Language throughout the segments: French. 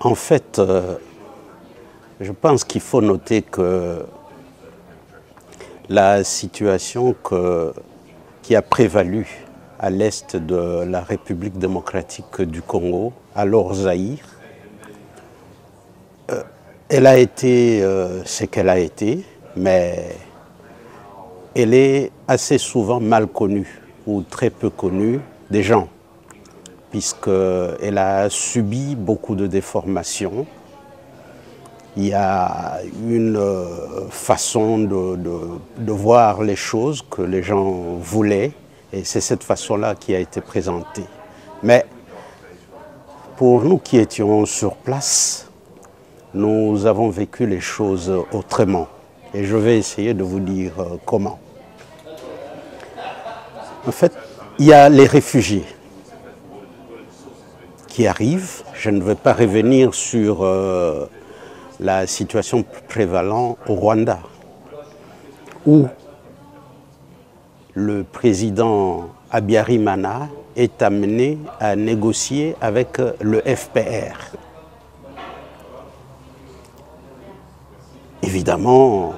En fait, je pense qu'il faut noter que la situation qui a prévalu à l'est de la République démocratique du Congo, alors Zaïre, elle a été ce qu'elle a été, mais elle est assez souvent mal connue ou très peu connue des gens, puisqu'elle a subi beaucoup de déformations. Il y a une façon de voir les choses que les gens voulaient, et c'est cette façon-là qui a été présentée. Mais pour nous qui étions sur place, nous avons vécu les choses autrement. Et je vais essayer de vous dire comment. En fait, il y a les réfugiés qui arrivent. Je ne vais pas revenir sur la situation prévalente au Rwanda, où le président Habyarimana est amené à négocier avec le FPR. Évidemment,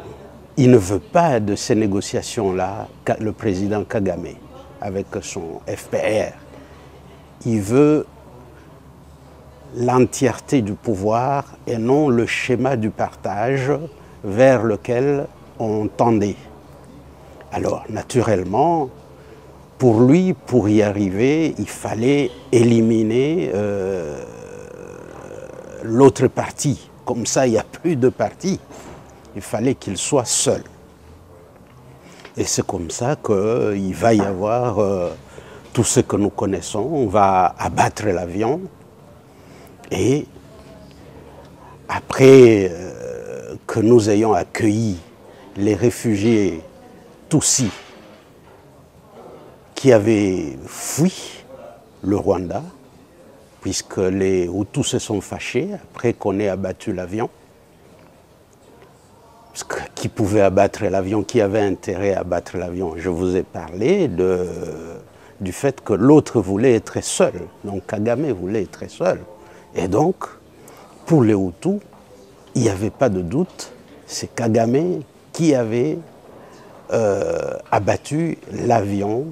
il ne veut pas de ces négociations-là, le président Kagame, avec son FPR. Il veut l'entièreté du pouvoir et non le schéma du partage vers lequel on tendait. Alors, naturellement, pour lui, pour y arriver, il fallait éliminer l'autre parti. Comme ça, il n'y a plus de parti. Il fallait qu'il soit seul. Et c'est comme ça qu'il va y avoir tout ce que nous connaissons. On va abattre l'avion. Et après que nous ayons accueilli les réfugiés Tutsis qui avaient fui le Rwanda, puisque les Hutus se sont fâchés après qu'on ait abattu l'avion. Parce que qui pouvait abattre l'avion, qui avait intérêt à abattre l'avion? Je vous ai parlé du fait que l'autre voulait être seul. Donc Kagame voulait être seul. Et donc, pour les Hutus, il n'y avait pas de doute, c'est Kagame qui avait abattu l'avion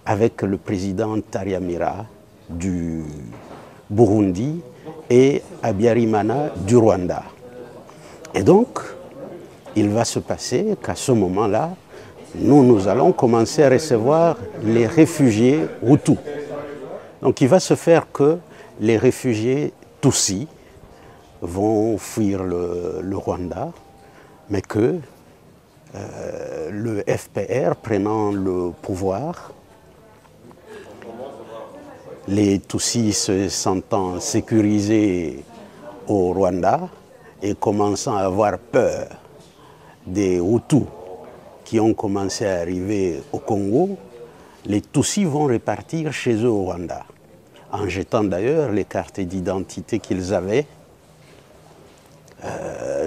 avec le président Taryamira du Burundi et Habyarimana du Rwanda. Et donc, il va se passer qu'à ce moment-là, nous allons commencer à recevoir les réfugiés Hutus. Donc il va se faire que les réfugiés Tutsis vont fuir le Rwanda, mais que le FPR prenant le pouvoir, les Tutsis se sentant sécurisés au Rwanda et commençant à avoir peur des Hutus qui ont commencé à arriver au Congo, les Tutsis vont repartir chez eux au Rwanda, en jetant d'ailleurs les cartes d'identité qu'ils avaient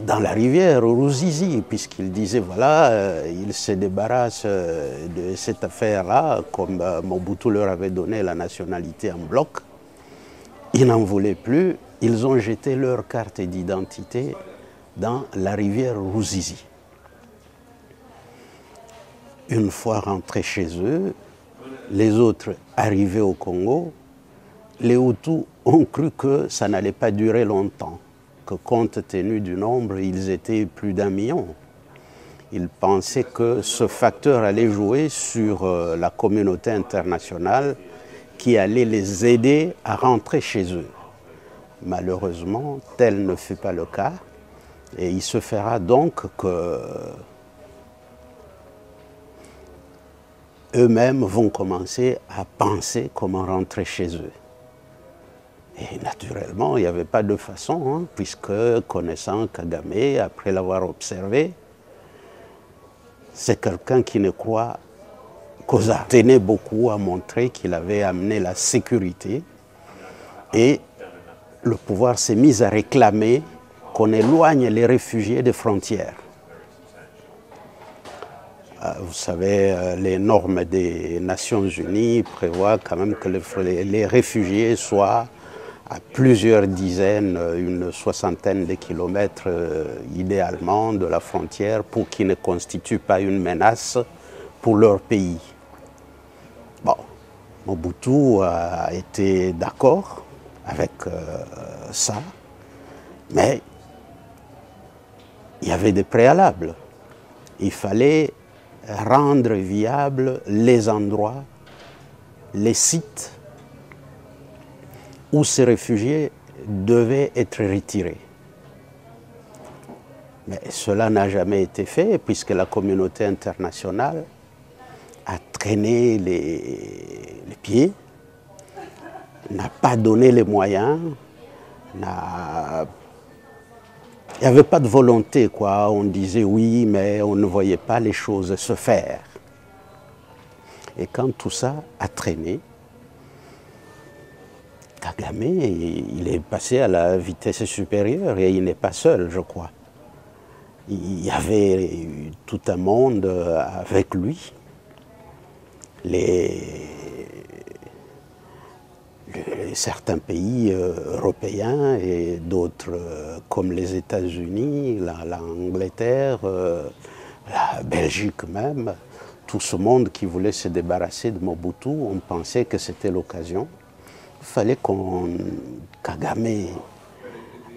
dans la rivière Ruzizi, puisqu'ils disaient, voilà, ils se débarrassent de cette affaire-là, comme Mobutu leur avait donné la nationalité en bloc. Ils n'en voulaient plus, ils ont jeté leurs cartes d'identité dans la rivière Ruzizi. Une fois rentrés chez eux, les autres arrivés au Congo, les Hutus ont cru que ça n'allait pas durer longtemps, que compte tenu du nombre, ils étaient plus d'1 million. Ils pensaient que ce facteur allait jouer sur la communauté internationale qui allait les aider à rentrer chez eux. Malheureusement, tel ne fut pas le cas, et il se fera donc que eux-mêmes vont commencer à penser comment rentrer chez eux. Et naturellement, il n'y avait pas de façon, hein, puisque connaissant Kagame, après l'avoir observé, c'est quelqu'un qui ne croit qu'aux arts. Il tenait beaucoup à montrer qu'il avait amené la sécurité et le pouvoir s'est mis à réclamer qu'on éloigne les réfugiés des frontières. Vous savez, les normes des Nations Unies prévoient quand même que les réfugiés soient à plusieurs dizaines, une soixantaine de kilomètres idéalement de la frontière pour qu'ils ne constituent pas une menace pour leur pays. Bon, Mobutu a été d'accord avec ça, mais il y avait des préalables. Il fallait rendre viables les endroits, les sites où ces réfugiés devaient être retirés. Mais cela n'a jamais été fait puisque la communauté internationale a traîné les pieds, n'a pas donné les moyens, il n'y avait pas de volonté, quoi. On disait oui, mais on ne voyait pas les choses se faire. Et quand tout ça a traîné, Kagame, il est passé à la vitesse supérieure et il n'est pas seul, je crois. Il y avait tout un monde avec lui. Certains pays européens et d'autres comme les États-Unis, l'Angleterre, la Belgique même, tout ce monde qui voulait se débarrasser de Mobutu, on pensait que c'était l'occasion. Il fallait Kagame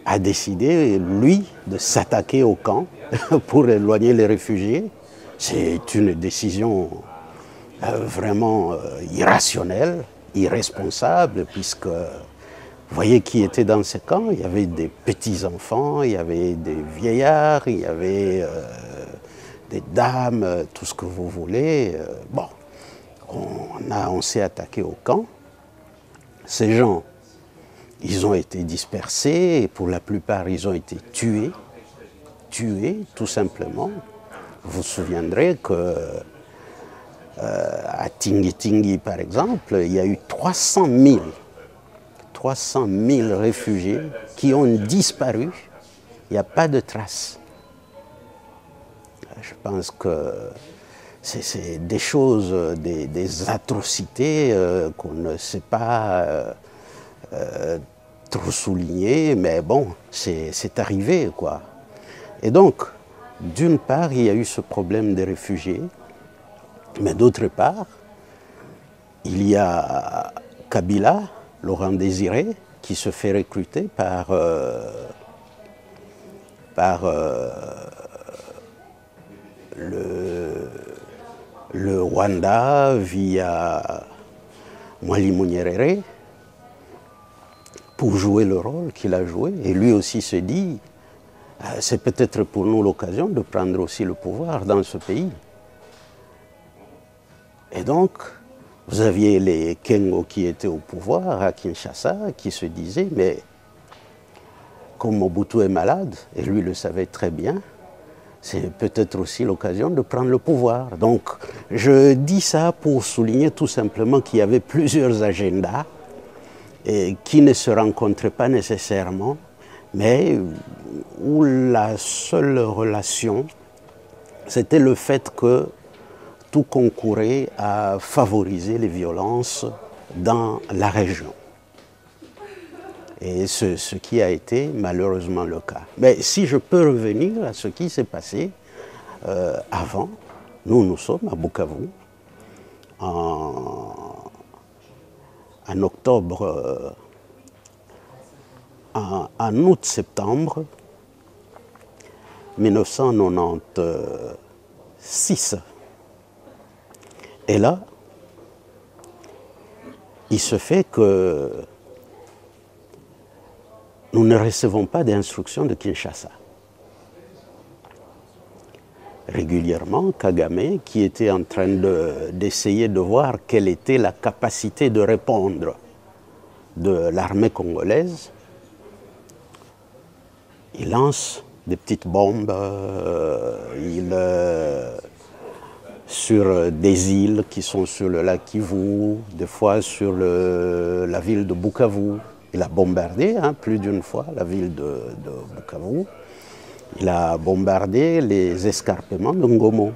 a décidé, lui, de s'attaquer au camp pour éloigner les réfugiés. C'est une décision vraiment irrationnelle, irresponsable, puisque vous voyez qui était dans ces camps. Il y avait des petits-enfants, il y avait des vieillards, il y avait des dames, tout ce que vous voulez. Bon, on s'est attaqué au camp. Ces gens, ils ont été dispersés, et pour la plupart, ils ont été tués, tout simplement. Vous vous souviendrez que à Tingi, par exemple, il y a eu 300 000 réfugiés qui ont disparu. Il n'y a pas de traces. Je pense que c'est des choses, des atrocités qu'on ne sait pas trop souligner, mais bon, c'est arrivé, quoi. Et donc, d'une part, il y a eu ce problème des réfugiés, mais d'autre part, il y a Kabila, Laurent Désiré, qui se fait recruter par le Rwanda via Mwalimu Nyerere pour jouer le rôle qu'il a joué. Et lui aussi se dit, c'est peut-être pour nous l'occasion de prendre aussi le pouvoir dans ce pays. Et donc, vous aviez les Kengo qui étaient au pouvoir à Kinshasa, qui se disaient, mais comme Mobutu est malade, et lui le savait très bien, c'est peut-être aussi l'occasion de prendre le pouvoir. Donc, je dis ça pour souligner tout simplement qu'il y avait plusieurs agendas et qui ne se rencontraient pas nécessairement, mais où la seule relation, c'était le fait que tout concourait à favoriser les violences dans la région. Et ce qui a été malheureusement le cas. Mais si je peux revenir à ce qui s'est passé avant, nous sommes à Bukavu, en octobre, en août-septembre 1996. Et là, il se fait que nous ne recevons pas d'instructions de Kinshasa. Régulièrement, Kagame, qui était en train d'essayer de voir quelle était la capacité de répondre de l'armée congolaise, il lance des petites bombes, sur des îles qui sont sur le lac Kivu, des fois sur la ville de Bukavu. Il a bombardé plus d'une fois la ville de Bukavu. Il a bombardé les escarpements de Ngomo.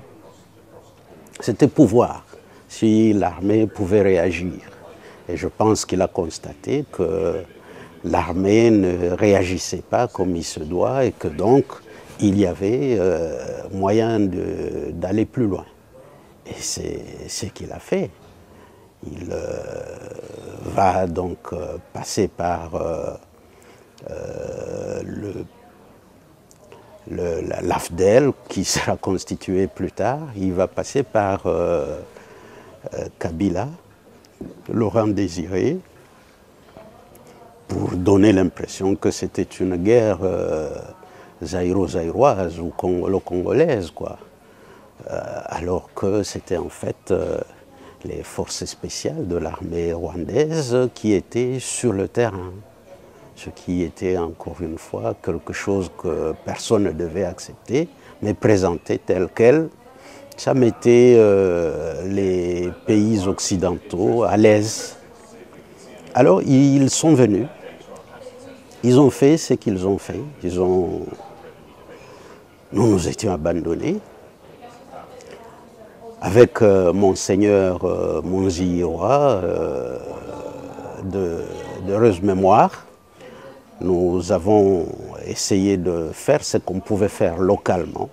C'était pour voir si l'armée pouvait réagir. Et je pense qu'il a constaté que l'armée ne réagissait pas comme il se doit et que donc il y avait moyen d'aller plus loin. Et c'est ce qu'il a fait. Il va donc passer par l'AFDEL qui sera constitué plus tard. Il va passer par Kabila, Laurent Désiré, pour donner l'impression que c'était une guerre zaïro-zaïroise ou congolo-congolaise, quoi. Alors que c'était en fait les forces spéciales de l'armée rwandaise qui étaient sur le terrain. Ce qui était encore une fois quelque chose que personne ne devait accepter, mais présenté tel quel, ça mettait les pays occidentaux à l'aise. Alors ils sont venus, ils ont fait ce qu'ils ont fait, nous étions abandonnés. Avec Monseigneur Monziwa, d'heureuse mémoire, nous avons essayé de faire ce qu'on pouvait faire localement,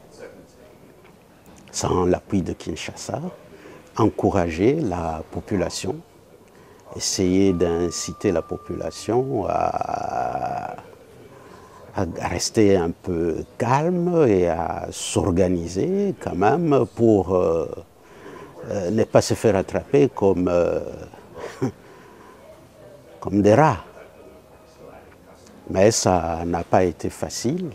sans l'appui de Kinshasa, encourager la population, essayer d'inciter la population à rester un peu calme et à s'organiser quand même pour ne pas se faire attraper comme des rats. Mais ça n'a pas été facile.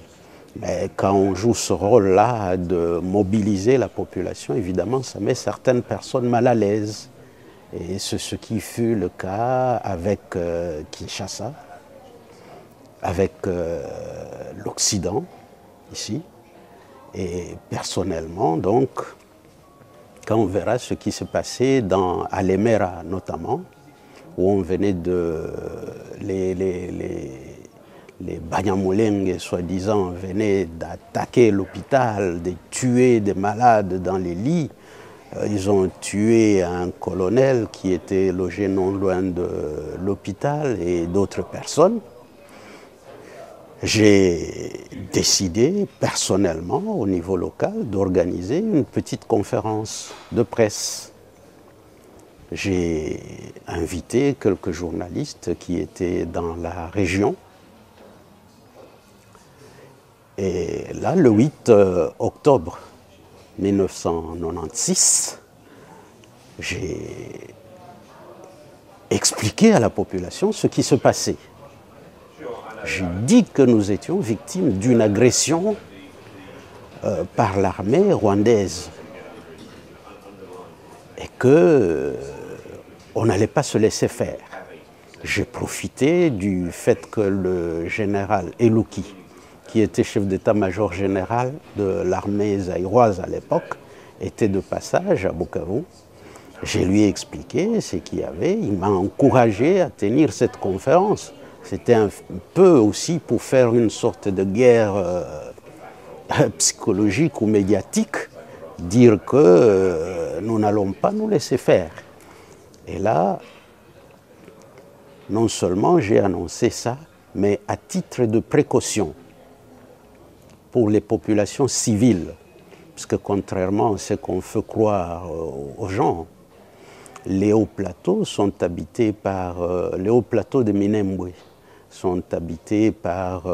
Mais quand on joue ce rôle-là de mobiliser la population, évidemment, ça met certaines personnes mal à l'aise. Et c'est ce qui fut le cas avec Kinshasa, avec l'Occident, ici. Et personnellement, donc, quand on verra ce qui se passait à Lemera notamment, où on venait de... Les Banyamulenge, soi-disant, venaient d'attaquer l'hôpital, de tuer des malades dans les lits. Ils ont tué un colonel qui était logé non loin de l'hôpital et d'autres personnes. J'ai décidé personnellement, au niveau local, d'organiser une petite conférence de presse. J'ai invité quelques journalistes qui étaient dans la région. Et là, le 8 octobre 1996, j'ai expliqué à la population ce qui se passait. J'ai dit que nous étions victimes d'une agression par l'armée rwandaise et qu'on n'allait pas se laisser faire. J'ai profité du fait que le général Elouki, qui était chef d'état-major général de l'armée zaïroise à l'époque, était de passage à Bukavu. Je lui ai expliqué ce qu'il y avait. Il m'a encouragé à tenir cette conférence. C'était un peu aussi pour faire une sorte de guerre psychologique ou médiatique, dire que nous n'allons pas nous laisser faire. Et là, non seulement j'ai annoncé ça, mais à titre de précaution, pour les populations civiles, parce que contrairement à ce qu'on fait croire aux gens, les hauts plateaux sont habités par les hauts plateaux de Minembwe sont habités par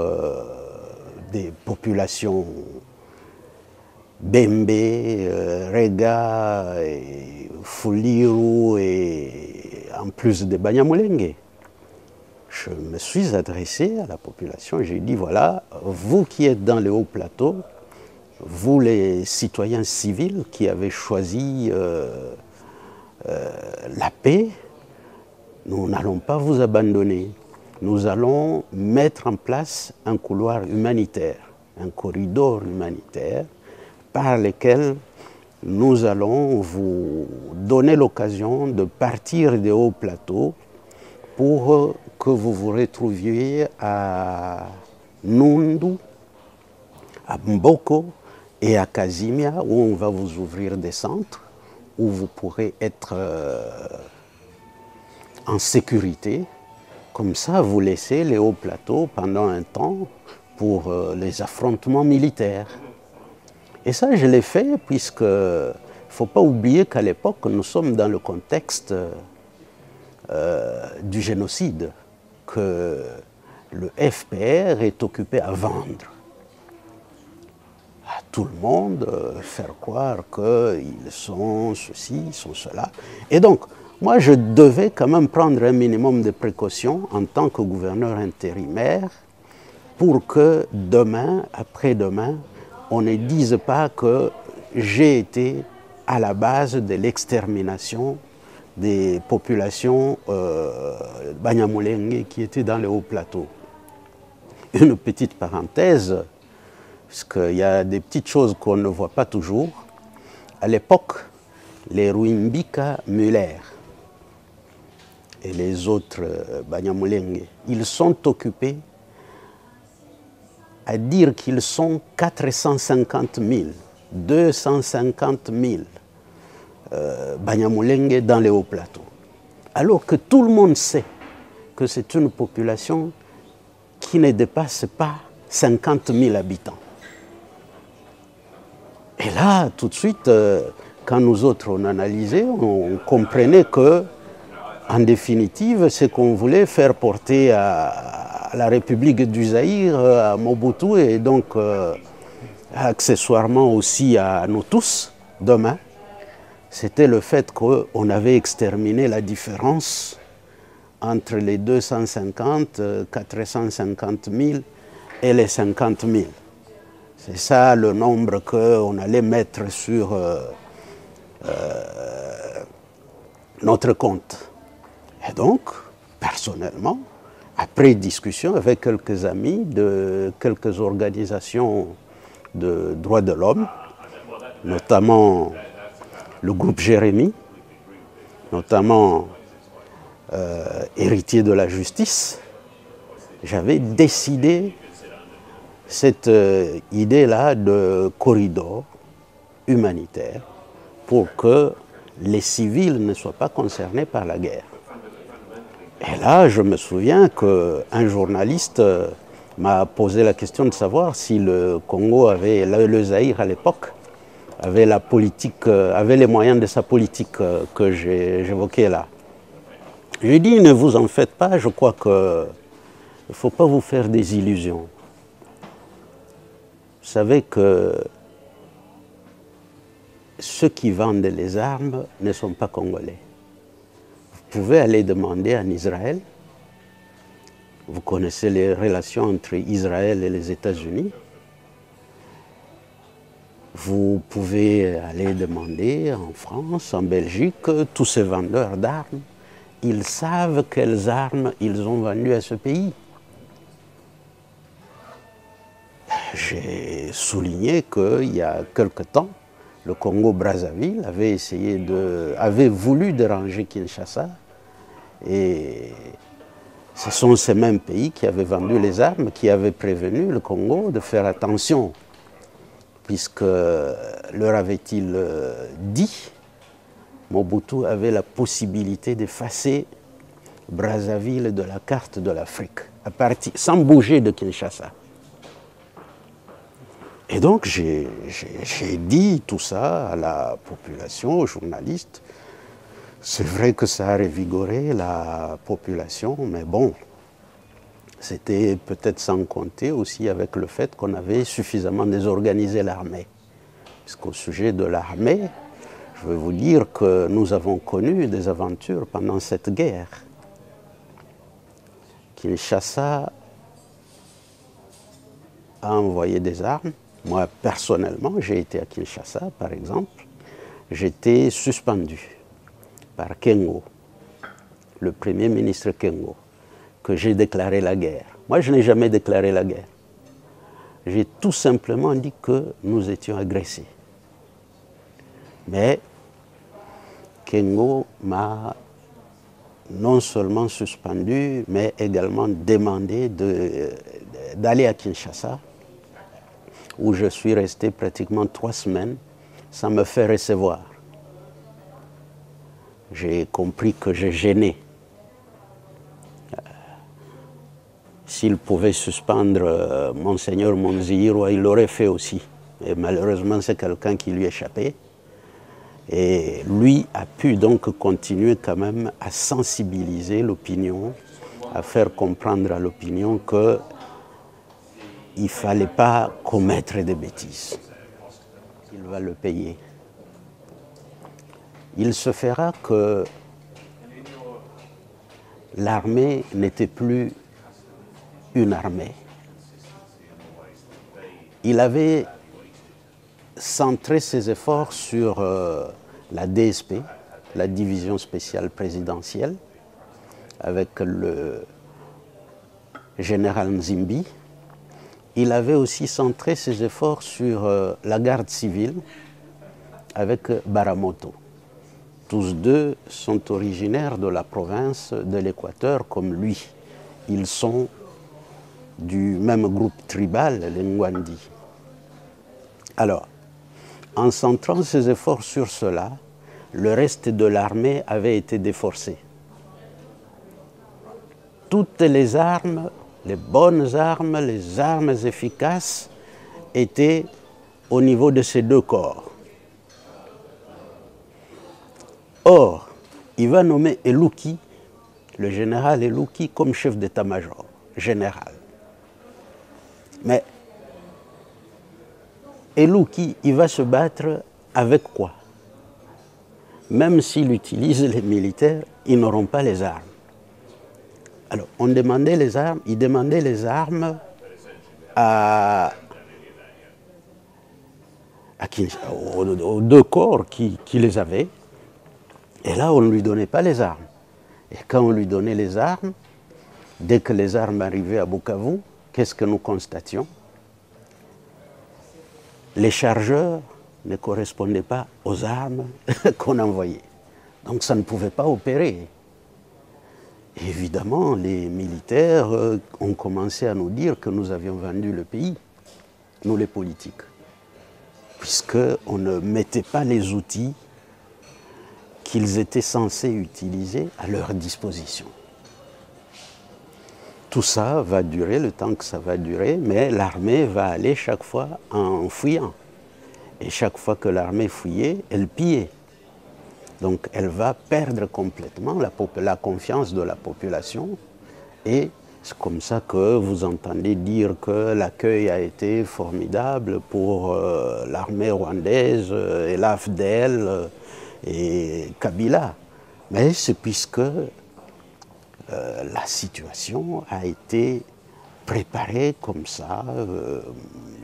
des populations Bembe, Rega, et Fuliru et en plus de Banyamulenge. Je me suis adressé à la population et j'ai dit, voilà, vous qui êtes dans les hauts plateaux, vous les citoyens civils qui avez choisi la paix, nous n'allons pas vous abandonner. Nous allons mettre en place un couloir humanitaire, un corridor humanitaire par lequel nous allons vous donner l'occasion de partir des hauts plateaux pour que vous vous retrouviez à Nundu, à Mboko et à Kazimia, où on va vous ouvrir des centres, où vous pourrez être en sécurité Comme ça, vous laissez les hauts plateaux pendant un temps pour les affrontements militaires. Et ça, je l'ai fait puisque il ne faut pas oublier qu'à l'époque, nous sommes dans le contexte du génocide, que le FPR est occupé à vendre à tout le monde, faire croire qu'ils sont ceci, ils sont cela. Et donc, moi, je devais quand même prendre un minimum de précautions en tant que gouverneur intérimaire pour que demain, après-demain, on ne dise pas que j'ai été à la base de l'extermination des populations Banyamulenge qui étaient dans les hauts plateaux. Une petite parenthèse, parce qu'il y a des petites choses qu'on ne voit pas toujours. À l'époque, les Ruimbika Muller et les autres Banyamulenge, ils sont occupés à dire qu'ils sont 450 000, 250 000 Banyamulenge dans les hauts plateaux. Alors que tout le monde sait que c'est une population qui ne dépasse pas 50 000 habitants. Et là, tout de suite, quand nous autres on analysait, on comprenait que, en définitive, c'est qu'on voulait faire porter à la République du Zaïre, à Mobutu, et donc accessoirement aussi à nous tous, demain, c'était le fait qu'on avait exterminé la différence entre les 250, 450 000 et les 50 000. C'est ça le nombre qu'on allait mettre sur notre compte. Et donc, personnellement, après discussion avec quelques amis de quelques organisations de droits de l'homme, notamment le groupe Jérémie, notamment Héritier de la Justice, j'avais décidé cette idée-là de corridor humanitaire pour que les civils ne soient pas concernés par la guerre. Et là, je me souviens qu'un journaliste m'a posé la question de savoir si le Congo avait, le Zaïre à l'époque, avait la politique, avait les moyens de sa politique que j'évoquais là. Je lui ai dit, ne vous en faites pas, je crois qu'il ne faut pas vous faire des illusions. Vous savez que ceux qui vendent les armes ne sont pas congolais. Vous pouvez aller demander en Israël, vous connaissez les relations entre Israël et les États-Unis, vous pouvez aller demander en France, en Belgique, tous ces vendeurs d'armes, ils savent quelles armes ils ont vendues à ce pays. J'ai souligné qu'il y a quelque temps, le Congo-Brazzaville avait voulu déranger Kinshasa, et ce sont ces mêmes pays qui avaient vendu les armes, qui avaient prévenu le Congo de faire attention, puisque leur avait-il dit, Mobutu avait la possibilité d'effacer Brazzaville de la carte de l'Afrique, sans bouger de Kinshasa. Et donc j'ai dit tout ça à la population, aux journalistes. C'est vrai que ça a révigoré la population, mais bon, c'était peut-être sans compter aussi avec le fait qu'on avait suffisamment désorganisé l'armée. Puisqu'au sujet de l'armée, je veux vous dire que nous avons connu des aventures pendant cette guerre. Kinshasa a envoyé des armes. Moi, personnellement, j'ai été à Kinshasa, par exemple. J'étais suspendu par Kengo, le premier ministre Kengo, que j'ai déclaré la guerre. Moi, je n'ai jamais déclaré la guerre. J'ai tout simplement dit que nous étions agressés. Mais Kengo m'a non seulement suspendu, mais également demandé d'aller à Kinshasa, où je suis resté pratiquement 3 semaines sans me faire recevoir. J'ai compris que je gênais s'il pouvait suspendre Monseigneur Monzihirwa, il l'aurait fait aussi. Et malheureusement, c'est quelqu'un qui lui échappait. Et lui a pu donc continuer quand même à sensibiliser l'opinion, à faire comprendre à l'opinion qu'il ne fallait pas commettre des bêtises. Il va le payer. Il se fera que l'armée n'était plus une armée. Il avait centré ses efforts sur la DSP, la division spéciale présidentielle, avec le général Nzimbi. Il avait aussi centré ses efforts sur la garde civile avec Baramoto. Tous deux sont originaires de la province de l'Équateur comme lui. Ils sont du même groupe tribal, les Ngwandi. Alors, en centrant ses efforts sur cela, le reste de l'armée avait été déforcé. Toutes les armes, les bonnes armes, les armes efficaces étaient au niveau de ces deux corps. Or, il va nommer Elouki, le général Elouki, comme chef d'état-major général. Mais Elouki, il va se battre avec quoi? Même s'il utilise les militaires, ils n'auront pas les armes. Alors, on demandait les armes, il demandait les armes aux deux corps qui les avaient. Et là, on ne lui donnait pas les armes. Et quand on lui donnait les armes, dès que les armes arrivaient à Bukavu, qu'est-ce que nous constations? Les chargeurs ne correspondaient pas aux armes qu'on envoyait. Donc ça ne pouvait pas opérer. Et évidemment, les militaires ont commencé à nous dire que nous avions vendu le pays, nous les politiques, puisqu'on ne mettait pas les outils qu'ils étaient censés utiliser à leur disposition. Tout ça va durer le temps que ça va durer, mais l'armée va aller chaque fois en fouillant. Et chaque fois que l'armée fouillait, elle pillait. Donc elle va perdre complètement la confiance de la population. Et c'est comme ça que vous entendez dire que l'accueil a été formidable pour l'armée rwandaise et l'AFDL et Kabila. Mais c'est puisque la situation a été préparée comme ça.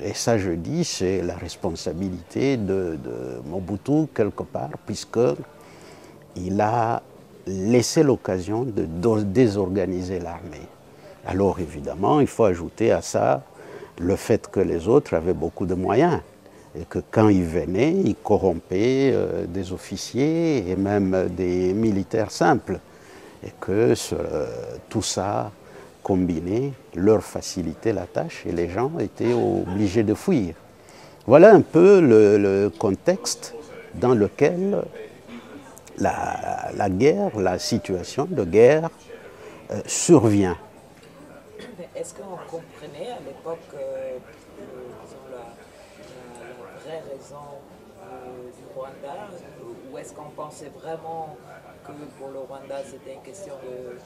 Et ça, je dis, c'est la responsabilité de Mobutu, quelque part, puisqu'il a laissé l'occasion de désorganiser l'armée. Alors, évidemment, il faut ajouter à ça le fait que les autres avaient beaucoup de moyens. Et que quand ils venaient, ils corrompaient des officiers et même des militaires simples. Et que tout ça combiné leur facilitait la tâche et les gens étaient obligés de fuir. Voilà un peu le contexte dans lequel la guerre, la situation de guerre survient. Est-ce qu'on comprenait à l'époque la vraie raison du Rwanda, ou est-ce qu'on pensait vraiment que pour le Rwanda c'était une question de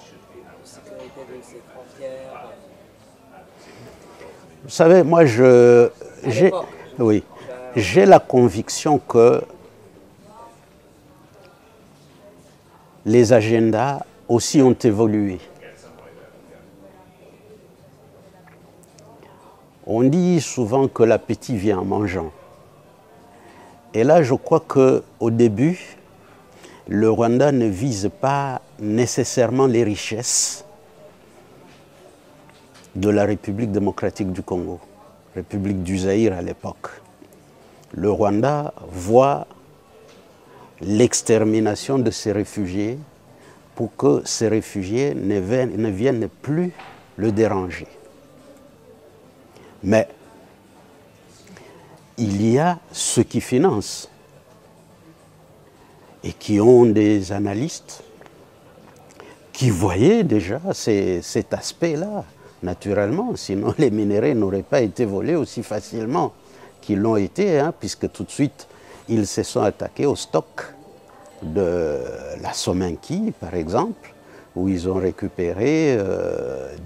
sécurité de ses frontières? Vous savez, moi j'ai la conviction que les agendas aussi ont évolué. On dit souvent que l'appétit vient en mangeant. Et là, je crois qu'au début, le Rwanda ne vise pas nécessairement les richesses de la République démocratique du Congo, République du Zaïre à l'époque. Le Rwanda voit l'extermination de ces réfugiés pour que ces réfugiés ne viennent plus le déranger. Mais il y a ceux qui financent et qui ont des analystes qui voyaient déjà cet aspect-là naturellement, sinon les minerais n'auraient pas été volés aussi facilement qu'ils l'ont été, hein, puisque tout de suite, ils se sont attaqués au stock de la Sominki, par exemple, où ils ont récupéré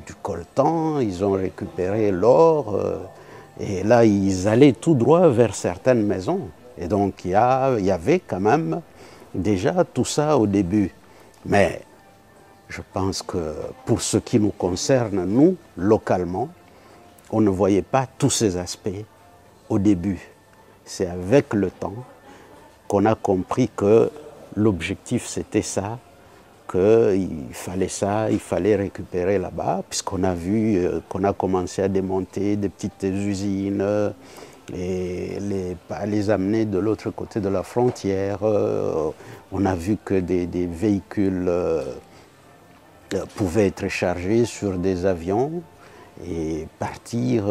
du coltan, ils ont récupéré l'or, et là, ils allaient tout droit vers certaines maisons. Et donc, il y avait quand même déjà tout ça au début. Mais je pense que pour ce qui nous concerne, nous, localement, on ne voyait pas tous ces aspects au début. C'est avec le temps qu'on a compris que l'objectif c'était ça, qu'il fallait récupérer là-bas, puisqu'on a vu qu'on a commencé à démonter des petites usines et les amener de l'autre côté de la frontière. On a vu que des véhicules pouvaient être chargés sur des avions et partir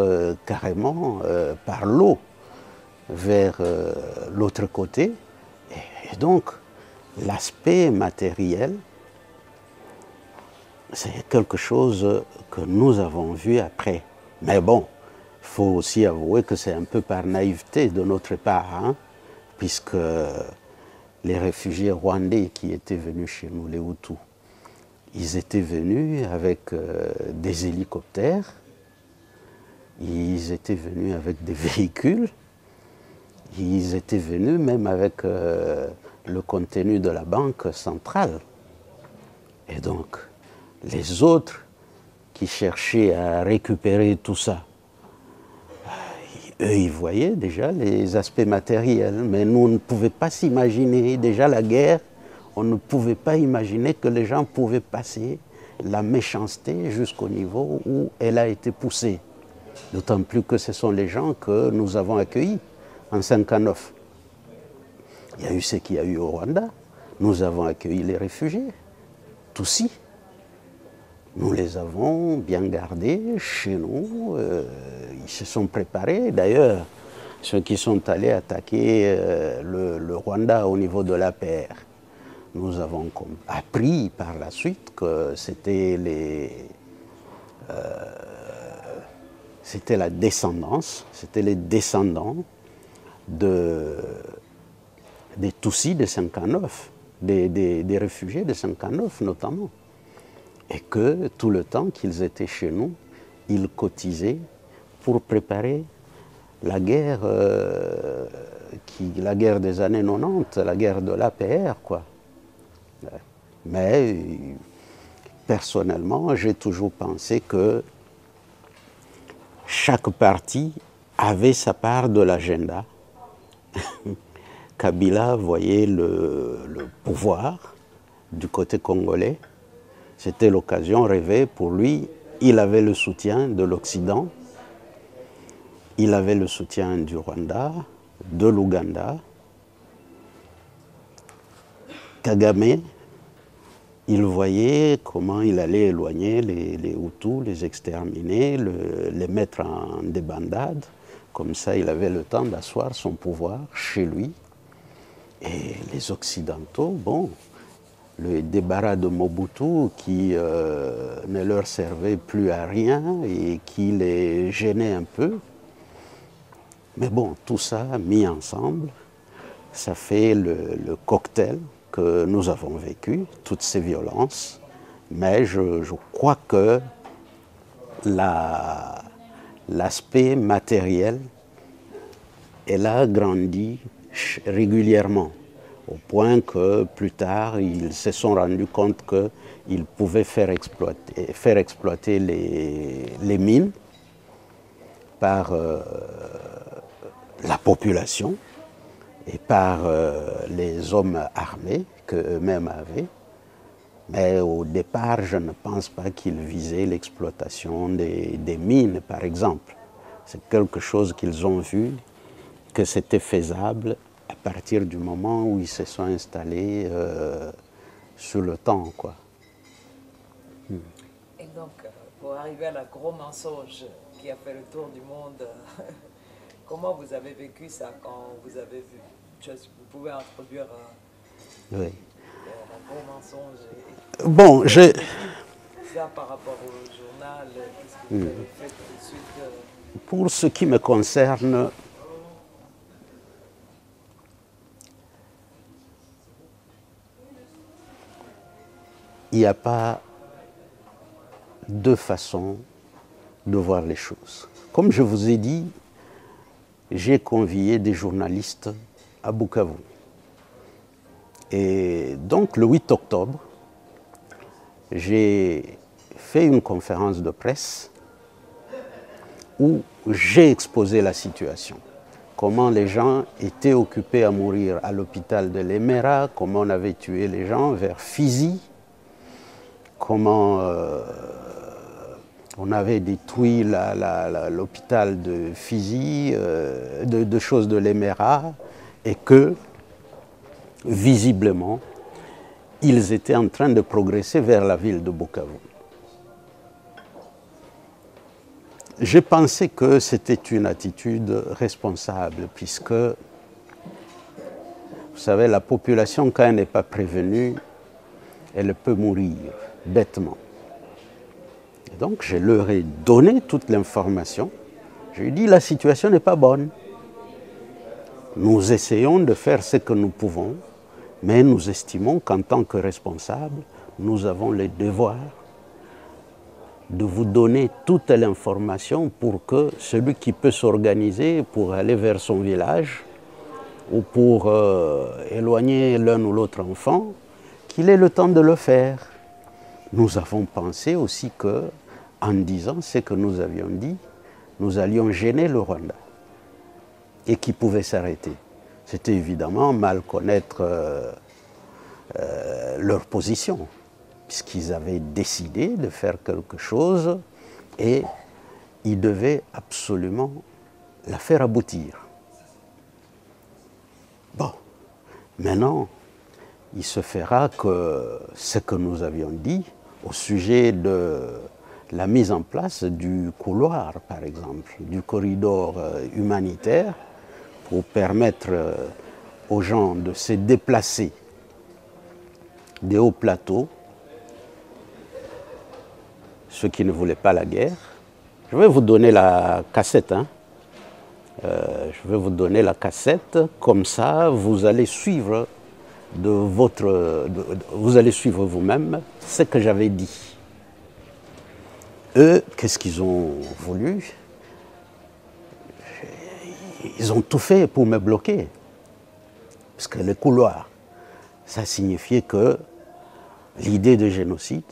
carrément par l'eau vers l'autre côté. Et donc, l'aspect matériel, c'est quelque chose que nous avons vu après. Mais bon, il faut aussi avouer que c'est un peu par naïveté de notre part, hein, puisque les réfugiés rwandais qui étaient venus chez nous, les Hutus, ils étaient venus avec des hélicoptères, ils étaient venus avec des véhicules, ils étaient venus même avec le contenu de la banque centrale. Et donc, les autres qui cherchaient à récupérer tout ça, eux, ils voyaient déjà les aspects matériels, mais nous, on ne pouvait pas s'imaginer, déjà la guerre, on ne pouvait pas imaginer que les gens pouvaient passer la méchanceté jusqu'au niveau où elle a été poussée. D'autant plus que ce sont les gens que nous avons accueillis en 1959. Il y a eu ce qu'il y a eu au Rwanda. Nous avons accueilli les réfugiés, Tutsis. Nous les avons bien gardés chez nous. Ils se sont préparés. D'ailleurs, ceux qui sont allés attaquer le Rwanda au niveau de l'APR, nous avons appris par la suite que c'était la descendance, c'était les descendants des Tutsis de 1959, des réfugiés de 1959 notamment. Et que tout le temps qu'ils étaient chez nous, ils cotisaient pour préparer la guerre, la guerre des années 90, la guerre de l'APR, quoi. Mais personnellement, j'ai toujours pensé que chaque parti avait sa part de l'agenda. Kabila voyait le pouvoir du côté congolais. C'était l'occasion rêvée pour lui. Il avait le soutien de l'Occident, il avait le soutien du Rwanda, de l'Ouganda. Kagame, il voyait comment il allait éloigner les Hutus, les exterminer, les mettre en débandade. Comme ça, il avait le temps d'asseoir son pouvoir chez lui. Et les Occidentaux, bon, le débarras de Mobutu qui ne leur servait plus à rien et qui les gênait un peu. Mais bon, tout ça mis ensemble, ça fait le cocktail que nous avons vécu, toutes ces violences. Mais je crois que l'aspect matériel, elle a grandi régulièrement, au point que plus tard, ils se sont rendus compte qu'ils pouvaient faire exploiter les mines par la population et par les hommes armés qu'eux-mêmes avaient. Mais au départ, je ne pense pas qu'ils visaient l'exploitation des mines, par exemple. C'est quelque chose qu'ils ont vu, que c'était faisable à partir du moment où ils se sont installés sur le temps, quoi. Et donc, pour arriver à la gros mensonge qui a fait le tour du monde, comment vous avez vécu ça quand vous avez vu? Vous pouvez introduire oui. un gros mensonge Bon, ça par rapport au journal, qu'est-ce que vous avez fait tout de suite Pour ce qui me concerne, il n'y a pas deux façons de voir les choses. Comme je vous ai dit, j'ai convié des journalistes à Bukavu. Et donc le 8 octobre, j'ai fait une conférence de presse où j'ai exposé la situation. Comment les gens étaient occupés à mourir à l'hôpital de Lemera, comment on avait tué les gens vers Fizi, comment on avait détruit l'hôpital de Fizi, de choses de Lemera, et que, visiblement, ils étaient en train de progresser vers la ville de Bukavu. J'ai pensé que c'était une attitude responsable, puisque, vous savez, la population, quand elle n'est pas prévenue, elle peut mourir bêtement. Et donc, je leur ai donné toute l'information. Je lui ai dit, la situation n'est pas bonne. Nous essayons de faire ce que nous pouvons, mais nous estimons qu'en tant que responsables, nous avons le devoir de vous donner toute l'information pour que celui qui peut s'organiser pour aller vers son village ou pour éloigner l'un ou l'autre enfant, qu'il ait le temps de le faire. Nous avons pensé aussi que, en disant ce que nous avions dit, nous allions gêner le Rwanda et qu'il pouvait s'arrêter. C'était évidemment mal connaître leur position, puisqu'ils avaient décidé de faire quelque chose et ils devaient absolument la faire aboutir. Bon, maintenant, il se fera que ce que nous avions dit au sujet de la mise en place du couloir, par exemple, du corridor humanitaire pour permettre aux gens de se déplacer des hauts plateaux, ceux qui ne voulaient pas la guerre. Je vais vous donner la cassette. Je vais vous donner la cassette, comme ça vous allez suivre vous allez suivre vous-même ce que j'avais dit. Eux, qu'est-ce qu'ils ont voulu? Ils ont tout fait pour me bloquer. Parce que le couloir, ça signifiait que l'idée de génocide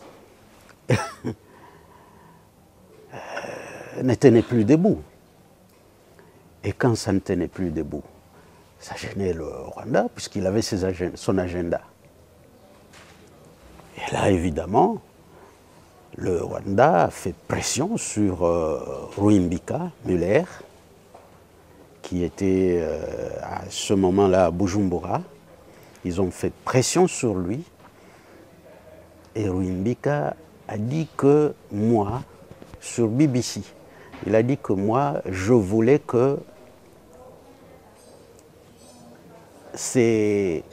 ne tenait plus debout. Et quand ça ne tenait plus debout, ça gênait le Rwanda puisqu'il avait son agenda. Et là, évidemment, le Rwanda a fait pression sur Ruimbika Muller, qui était à ce moment-là à Bujumbura. Ils ont fait pression sur lui. Et Ruimbika a dit que moi, sur BBC, il a dit que moi, je voulais que ces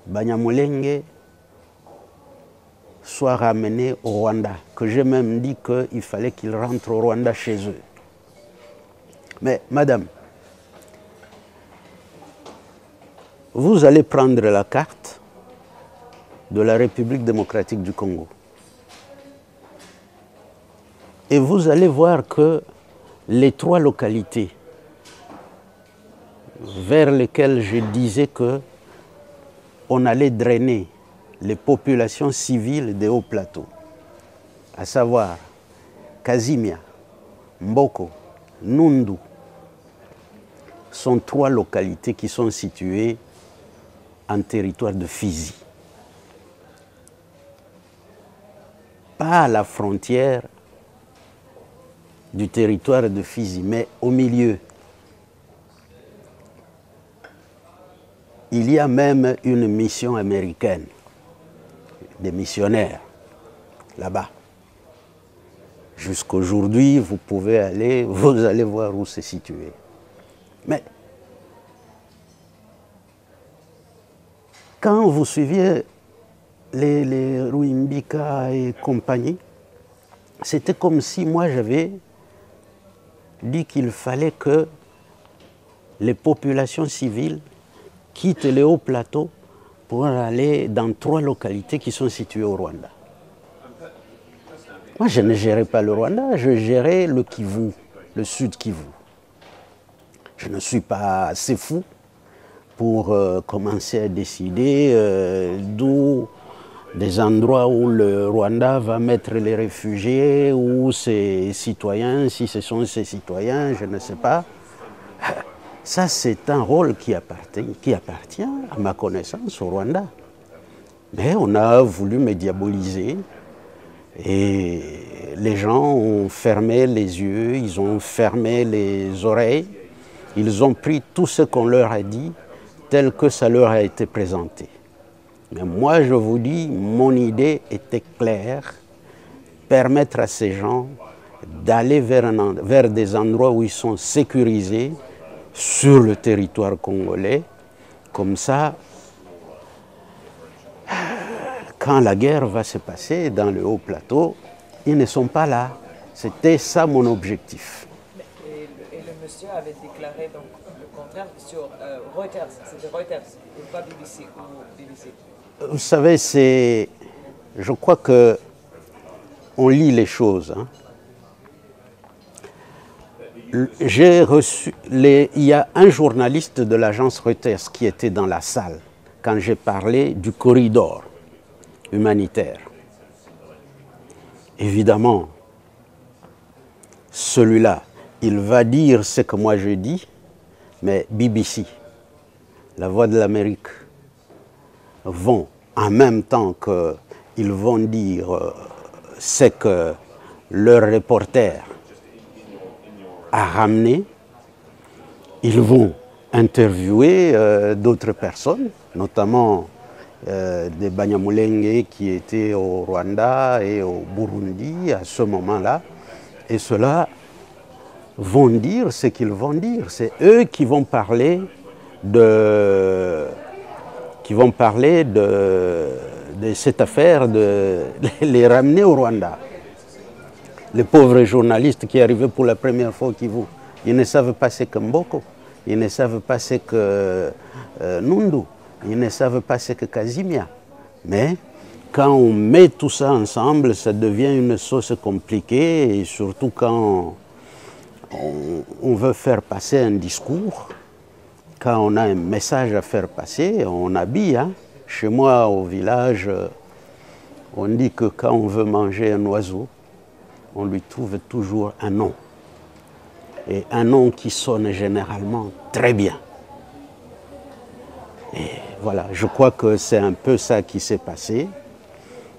Banyamulenge soient ramenés au Rwanda, que j'ai même dit qu'il fallait qu'ils rentrent au Rwanda chez eux. Mais madame, vous allez prendre la carte de la République démocratique du Congo et vous allez voir que les 3 localités vers lesquelles je disais qu'on allait drainer les populations civiles des hauts plateaux, à savoir Kazimia, Mboko, Nundu, sont 3 localités qui sont situées en territoire de Fizi. Pas à la frontière du territoire de Fizi, mais au milieu. Il y a même une mission américaine, des missionnaires, là-bas. Jusqu'aujourd'hui, vous allez voir où c'est situé. Mais quand vous suiviez les Ruimbika et compagnie, c'était comme si moi j'avais dit qu'il fallait que les populations civiles quittent les hauts plateaux pour aller dans 3 localités qui sont situées au Rwanda. Moi, je ne gérais pas le Rwanda, je gérais le Kivu, le sud Kivu. Je ne suis pas assez fou pour commencer à décider d'où des endroits où le Rwanda va mettre les réfugiés, ou ses citoyens, si ce sont ses citoyens, je ne sais pas. Ça, c'est un rôle qui appartient, à ma connaissance, au Rwanda. Mais on a voulu me diaboliser et les gens ont fermé les yeux, ils ont fermé les oreilles, ils ont pris tout ce qu'on leur a dit tel que ça leur a été présenté. Mais moi, je vous dis, mon idée était claire, permettre à ces gens d'aller vers des endroits où ils sont sécurisés sur le territoire congolais. Comme ça, quand la guerre va se passer dans le haut plateau, ils ne sont pas là. C'était ça mon objectif. Et le monsieur avait déclaré donc le contraire sur Reuters, c'était Reuters, et pas BBC ou BBC. Vous savez, je crois que on lit les choses. Hein. J'ai reçu, il y a un journaliste de l'agence Reuters qui était dans la salle quand j'ai parlé du corridor humanitaire. Évidemment, celui-là, il va dire ce que moi je dis, mais BBC, la Voix de l'Amérique, vont, en même temps qu'ils vont dire ce que leur reporter a ramené, ils vont interviewer d'autres personnes, notamment des Banyamulenge qui étaient au Rwanda et au Burundi à ce moment-là, et ceux-là vont dire ce qu'ils vont dire. C'est eux qui vont parler de cette affaire de les ramener au Rwanda. Les pauvres journalistes qui arrivaient pour la première fois au Kivu, ils ne savent pas ce que Mboko, ils ne savent pas ce que Nundu, ils ne savent pas ce que Kazimia. Mais quand on met tout ça ensemble, ça devient une sauce compliquée, et surtout quand on veut faire passer un discours, quand on a un message à faire passer, on habille. Hein. Chez moi, au village, on dit que quand on veut manger un oiseau, on lui trouve toujours un nom. Et un nom qui sonne généralement très bien. Et voilà, je crois que c'est un peu ça qui s'est passé.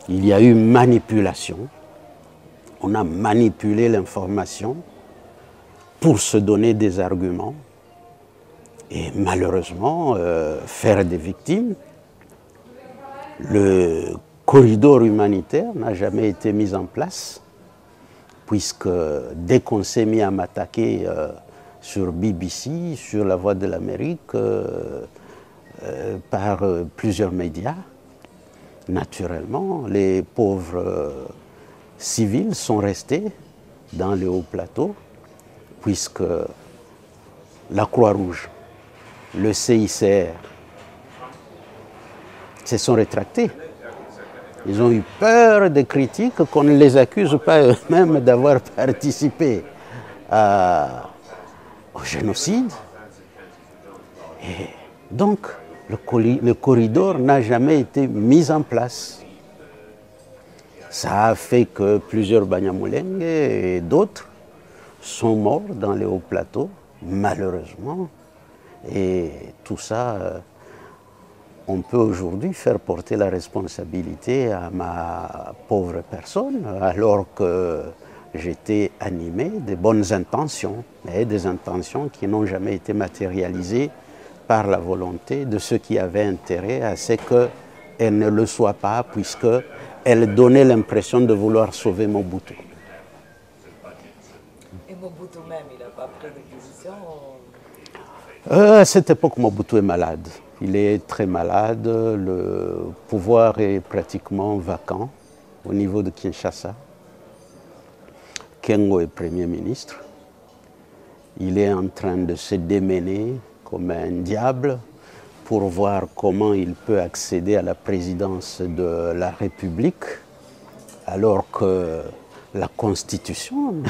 Il y a eu manipulation. On a manipulé l'information pour se donner des arguments. Et malheureusement, faire des victimes. Le corridor humanitaire n'a jamais été mis en place, puisque dès qu'on s'est mis à m'attaquer sur BBC, sur la Voix de l'Amérique, par plusieurs médias, naturellement, les pauvres civils sont restés dans les hauts plateaux, puisque la Croix-Rouge, le CICR, se sont rétractés. Ils ont eu peur des critiques, qu'on ne les accuse pas eux-mêmes d'avoir participé au génocide. Et donc, le corridor n'a jamais été mis en place. Ça a fait que plusieurs Banyamulenge et d'autres sont morts dans les hauts plateaux, malheureusement. Et tout ça, on peut aujourd'hui faire porter la responsabilité à ma pauvre personne, alors que j'étais animé de bonnes intentions, mais des intentions qui n'ont jamais été matérialisées par la volonté de ceux qui avaient intérêt à ce qu'elles ne le soient pas, puisqu'elles donnaient l'impression de vouloir sauver Mobutu. Et Mobutu même, il n'a pas pris de position? À cette époque, Mobutu est malade. Il est très malade, le pouvoir est pratiquement vacant au niveau de Kinshasa. Kengo est Premier ministre. Il est en train de se démener comme un diable pour voir comment il peut accéder à la présidence de la République, alors que la Constitution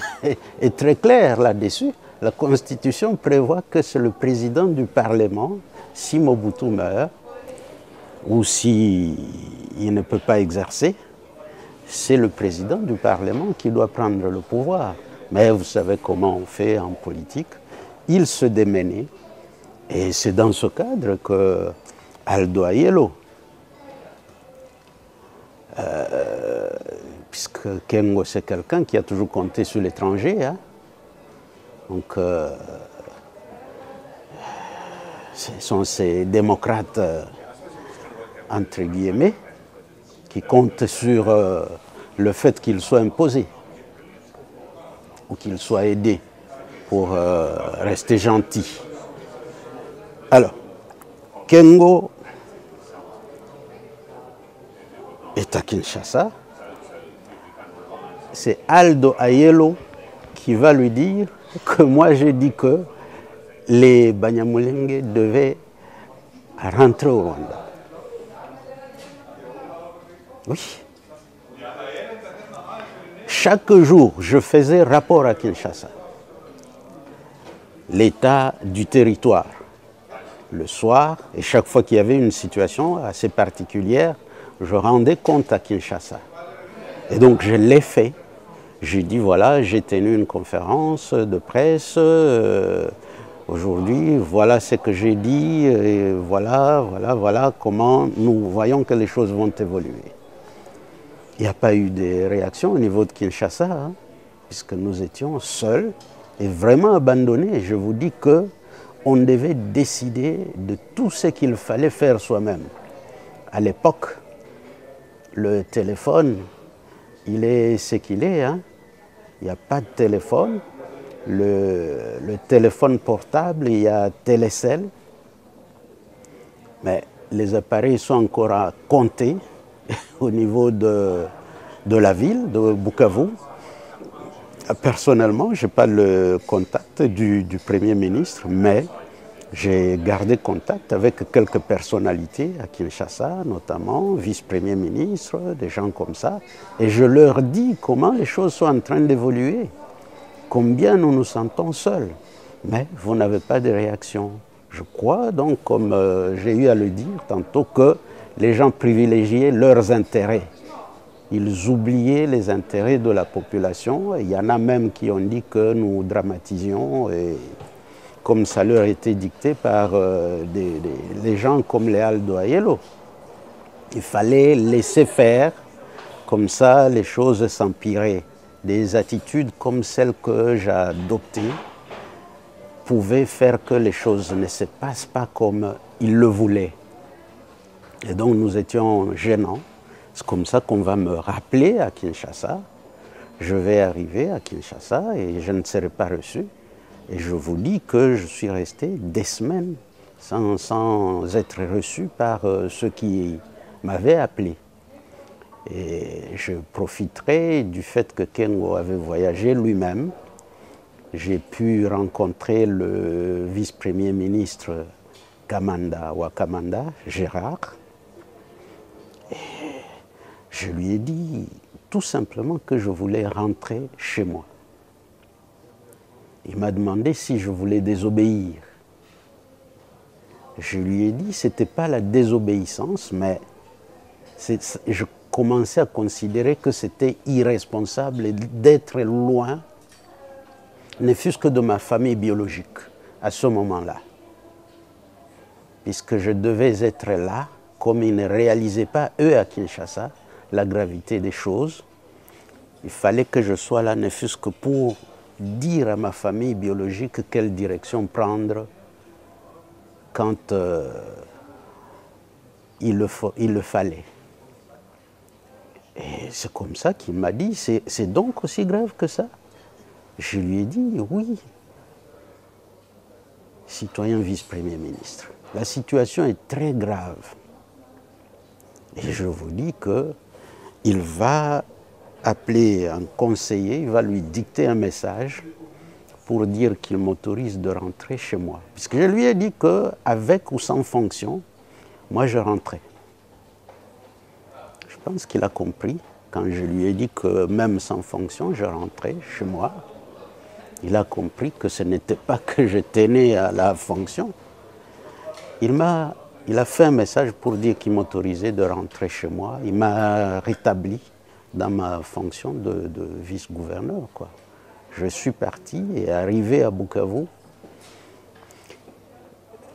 est très claire là-dessus. La Constitution prévoit que c'est le président du Parlement, si Mobutu meurt, ou s'il ne peut pas exercer, c'est le président du Parlement qui doit prendre le pouvoir. Mais vous savez comment on fait en politique. Il se démenait. Et c'est dans ce cadre que Aldo Ayelo, puisque Kengo c'est quelqu'un qui a toujours compté sur l'étranger, hein. Donc ce sont ces démocrates, entre guillemets, qui comptent sur le fait qu'ils soient imposés ou qu'ils soient aidés pour rester gentils. Alors, Kengo est à Kinshasa. C'est Aldo Ayelo qui va lui dire que moi j'ai dit que les Banyamulenge devaient rentrer au Rwanda. Oui. Chaque jour, je faisais rapport à Kinshasa. L'état du territoire. Le soir, et chaque fois qu'il y avait une situation assez particulière, je rendais compte à Kinshasa. Et donc je l'ai fait. J'ai dit, voilà, j'ai tenu une conférence de presse, aujourd'hui, voilà ce que j'ai dit, et voilà comment nous voyons que les choses vont évoluer. Il n'y a pas eu de réaction au niveau de Kinshasa, hein, puisque nous étions seuls et vraiment abandonnés. Je vous dis que on devait décider de tout ce qu'il fallait faire soi-même. À l'époque, le téléphone, il est ce qu'il est, hein. Il n'y a pas de téléphone. Le téléphone portable, il y a Télécell. Mais les appareils sont encore à compter au niveau de la ville, de Bukavu. Personnellement, je n'ai pas le contact du Premier ministre, mais j'ai gardé contact avec quelques personnalités à Kinshasa, notamment vice-premier ministre, des gens comme ça. Et je leur dis comment les choses sont en train d'évoluer, combien nous nous sentons seuls. Mais vous n'avez pas de réaction. Je crois donc, comme j'ai eu à le dire tantôt, que les gens privilégiaient leurs intérêts. Ils oubliaient les intérêts de la population. Il y en a même qui ont dit que nous dramatisions, et comme ça leur était dicté par des gens comme les Aldo Ayelo. Il fallait laisser faire, comme ça les choses s'empiraient. Des attitudes comme celles que j'ai adoptées pouvaient faire que les choses ne se passent pas comme ils le voulaient. Et donc nous étions gênants. C'est comme ça qu'on va me rappeler à Kinshasa. Je vais arriver à Kinshasa et je ne serai pas reçu. Et je vous dis que je suis resté des semaines sans être reçu par ceux qui m'avaient appelé. Et je profiterai du fait que Kengo avait voyagé lui-même. J'ai pu rencontrer le vice-premier ministre Wakamanda, Gérard. Et je lui ai dit tout simplement que je voulais rentrer chez moi. Il m'a demandé si je voulais désobéir. Je lui ai dit que ce n'était pas la désobéissance, mais je commençais à considérer que c'était irresponsable d'être loin, ne fût-ce que de ma famille biologique, à ce moment-là. Puisque je devais être là, comme ils ne réalisaient pas, eux, à Kinshasa, la gravité des choses, il fallait que je sois là, ne fût-ce que pour dire à ma famille biologique quelle direction prendre quand il le fallait. Et c'est comme ça qu'il m'a dit, c'est donc aussi grave que ça? Je lui ai dit, oui, citoyen vice-premier ministre, la situation est très grave. Et je vous dis qu'il va appeler un conseiller, il va lui dicter un message pour dire qu'il m'autorise de rentrer chez moi. Puisque je lui ai dit qu'avec ou sans fonction, moi je rentrais. Je pense qu'il a compris. Quand je lui ai dit que même sans fonction, je rentrais chez moi, il a compris que ce n'était pas que je tenais à la fonction. Il a fait un message pour dire qu'il m'autorisait de rentrer chez moi. Il m'a rétabli dans ma fonction de vice-gouverneur, quoi. Je suis parti et arrivé à Bukavu,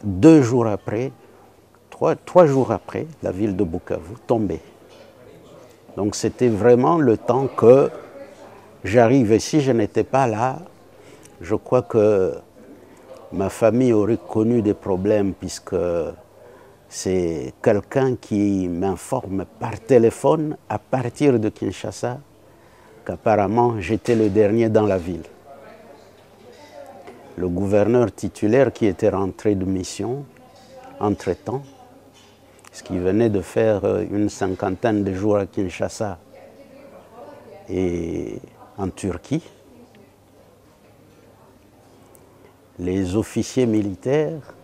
2 jours après, 3 jours après, la ville de Bukavu tombait. Donc c'était vraiment le temps que j'arrive. Et si je n'étais pas là, je crois que ma famille aurait connu des problèmes puisque c'est quelqu'un qui m'informe par téléphone à partir de Kinshasa qu'apparemment j'étais le dernier dans la ville. Le gouverneur titulaire qui était rentré de mission entre-temps, ce qui venait de faire une 50aine de jours à Kinshasa et en Turquie, les officiers militaires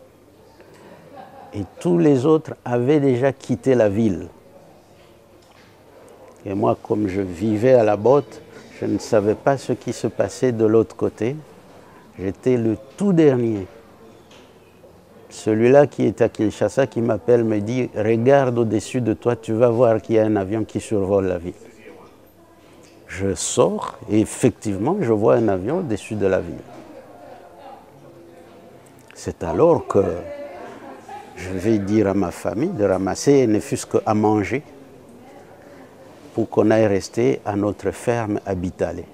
et tous les autres avaient déjà quitté la ville. Et moi, comme je vivais à la botte, je ne savais pas ce qui se passait de l'autre côté. J'étais le tout dernier. Celui-là qui est à Kinshasa, qui m'appelle, me dit « Regarde au-dessus de toi, tu vas voir qu'il y a un avion qui survole la ville. » Je sors et effectivement, je vois un avion au-dessus de la ville. C'est alors que je vais dire à ma famille de ramasser ne fût-ce qu'à manger pour qu'on aille rester à notre ferme à Bitale.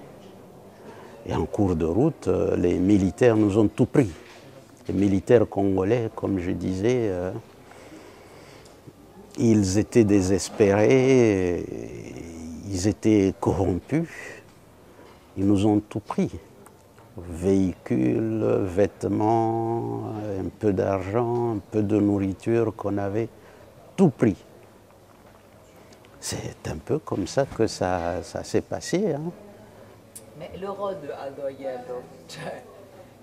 Et en cours de route, les militaires nous ont tout pris. Les militaires congolais, comme je disais, ils étaient désespérés, ils étaient corrompus, ils nous ont tout pris. Véhicules, vêtements, un peu d'argent, un peu de nourriture qu'on avait, tout pris. C'est un peu comme ça que ça s'est passé. Hein. Mais le rôle de Aldo Aguialdo,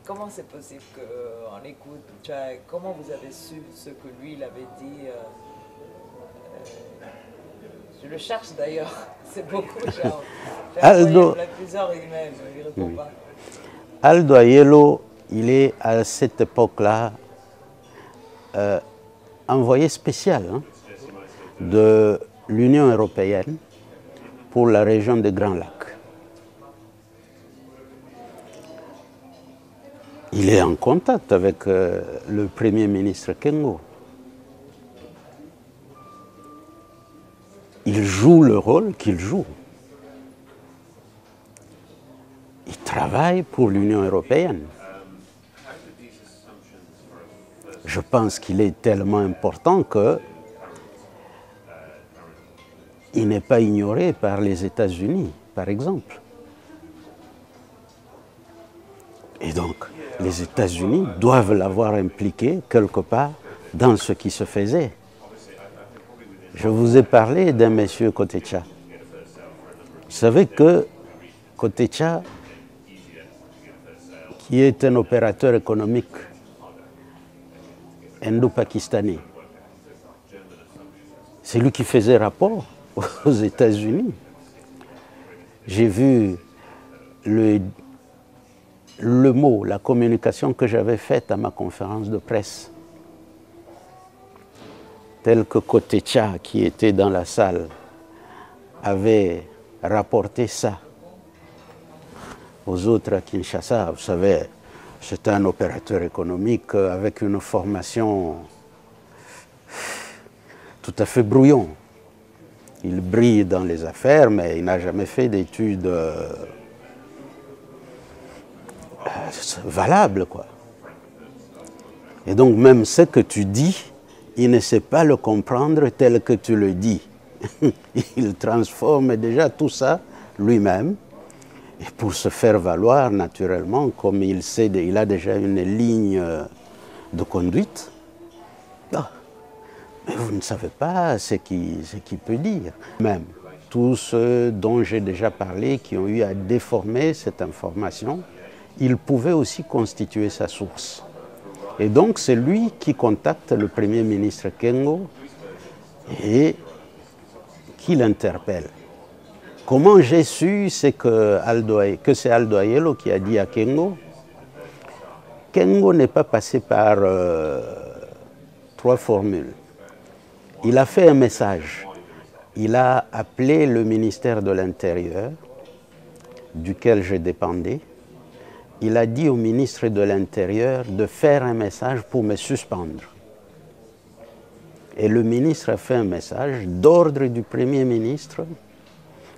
comment c'est possible qu'on écoute, comment vous avez su ce que lui il avait dit je le cherche d'ailleurs, c'est beaucoup. Aldo, plusieurs emails, il ne répond pas. Aldo Aguialdo, il est à cette époque-là envoyé spécial de l'Union européenne pour la région des Grands Lacs. Il est en contact avec le Premier ministre Kengo. Il joue le rôle qu'il joue. Il travaille pour l'Union européenne. Je pense qu'il est tellement important qu'il n'est pas ignoré par les États-Unis, par exemple. Et donc, les États-Unis doivent l'avoir impliqué quelque part dans ce qui se faisait. Je vous ai parlé d'un monsieur Kotecha. Vous savez que Kotecha, qui est un opérateur économique indo-pakistanais, c'est lui qui faisait rapport aux États-Unis. J'ai vu le mot, la communication que j'avais faite à ma conférence de presse, tel que Kotecha, qui était dans la salle, avait rapporté ça aux autres à Kinshasa. Vous savez, c'est un opérateur économique avec une formation tout à fait brouillon. Il brille dans les affaires, mais il n'a jamais fait d'études valables, quoi. Et donc même ce que tu dis, il ne sait pas le comprendre tel que tu le dis. Il transforme déjà tout ça lui-même. Et pour se faire valoir, naturellement, comme il sait, il a déjà une ligne de conduite, Ah, mais vous ne savez pas ce qu'il peut dire. Même tous ceux dont j'ai déjà parlé qui ont eu à déformer cette information, il pouvait aussi constituer sa source. Et donc c'est lui qui contacte le Premier ministre Kengo et qui l'interpelle. Comment j'ai su, c'est que c'est Aldo Ayelo qui a dit à Kengo. Kengo n'est pas passé par 3 formules. Il a fait un message. Il a appelé le ministère de l'Intérieur, duquel je dépendais. Il a dit au ministre de l'Intérieur de faire un message pour me suspendre. Et le ministre a fait un message d'ordre du Premier ministre.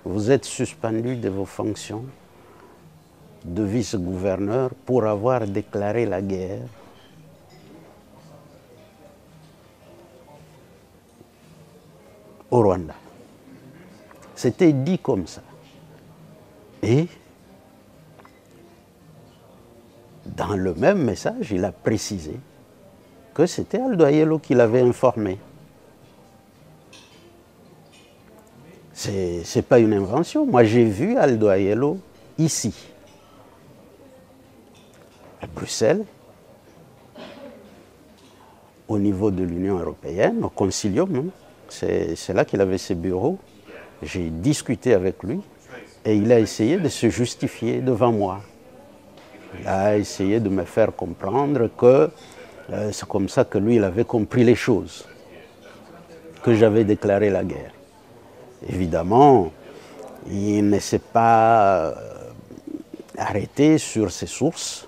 Vous êtes suspendu de vos fonctions de vice-gouverneur pour avoir déclaré la guerre au Rwanda. C'était dit comme ça. Et dans le même message, il a précisé que c'était Aldo Ayelo qui l'avait informé. Ce n'est pas une invention. Moi, j'ai vu Aldo Ayelo ici, à Bruxelles, au niveau de l'Union européenne, au Concilium. Hein. C'est là qu'il avait ses bureaux. J'ai discuté avec lui et il a essayé de se justifier devant moi. Il a essayé de me faire comprendre que c'est comme ça que lui, il avait compris les choses, que j'avais déclaré la guerre. Évidemment, il ne s'est pas arrêté sur ses sources.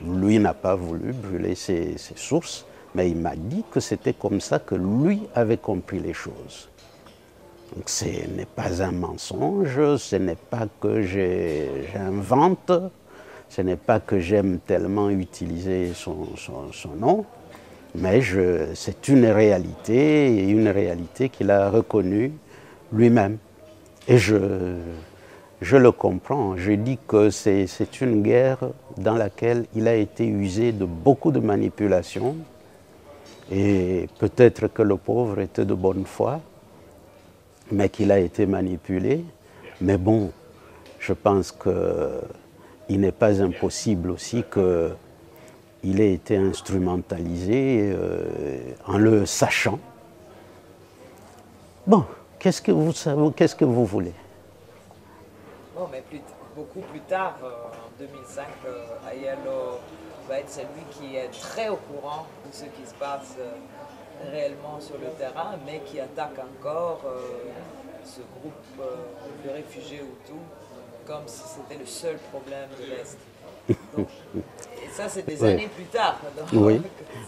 Lui n'a pas voulu brûler ses sources, mais il m'a dit que c'était comme ça que lui avait compris les choses. Donc ce n'est pas un mensonge, ce n'est pas que j'invente, ce n'est pas que j'aime tellement utiliser son nom, mais c'est une réalité, et une réalité qu'il a reconnue lui-même. Et je le comprends. Je dis que c'est une guerre dans laquelle il a été usé de beaucoup de manipulations. Et peut-être que le pauvre était de bonne foi, mais qu'il a été manipulé. Mais bon, je pense qu'il n'est pas impossible aussi qu'il ait été instrumentalisé en le sachant. Bon. Qu'est-ce que vous savez, qu'est-ce que vous voulez? Bon, mais beaucoup plus tard, en 2005, Ayelo va être celui qui est très au courant de ce qui se passe réellement sur le terrain, mais qui attaque encore ce groupe de réfugiés Hutus comme si c'était le seul problème de l'Est. Et ça, c'est des années plus tard, donc oui.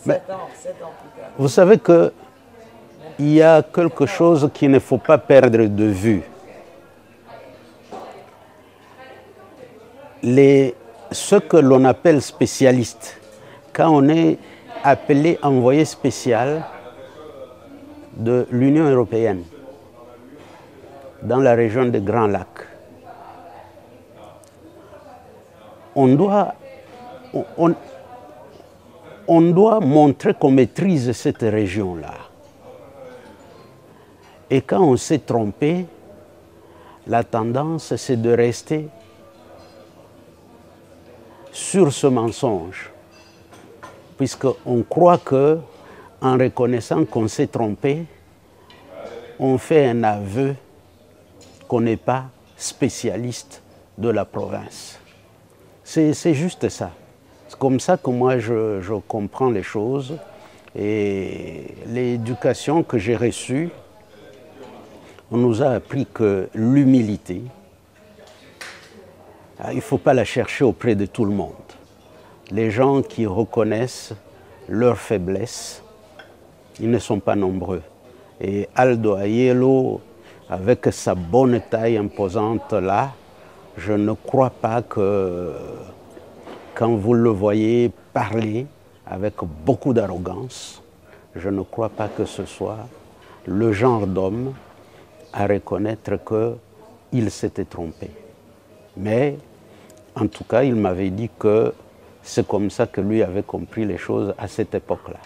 7 ans plus tard. Vous savez que il y a quelque chose qu'il ne faut pas perdre de vue. Ce que l'on appelle spécialiste, quand on est appelé envoyé spécial de l'Union européenne dans la région des Grands Lacs, on doit montrer qu'on maîtrise cette région-là. Et quand on s'est trompé, la tendance, c'est de rester sur ce mensonge, puisqu'on croit qu'en reconnaissant qu'on s'est trompé, on fait un aveu qu'on n'est pas spécialiste de la province. C'est juste ça. C'est comme ça que moi je comprends les choses. Et l'éducation que j'ai reçue, on nous a appris que l'humilité, il ne faut pas la chercher auprès de tout le monde. Les gens qui reconnaissent leurs faiblesses, ils ne sont pas nombreux. Et Aldo Ayelo, avec sa bonne taille imposante là, je ne crois pas que quand vous le voyez parler avec beaucoup d'arrogance, je ne crois pas que ce soit le genre d'homme à reconnaître qu'il s'était trompé. Mais, en tout cas, il m'avait dit que c'est comme ça que lui avait compris les choses à cette époque-là.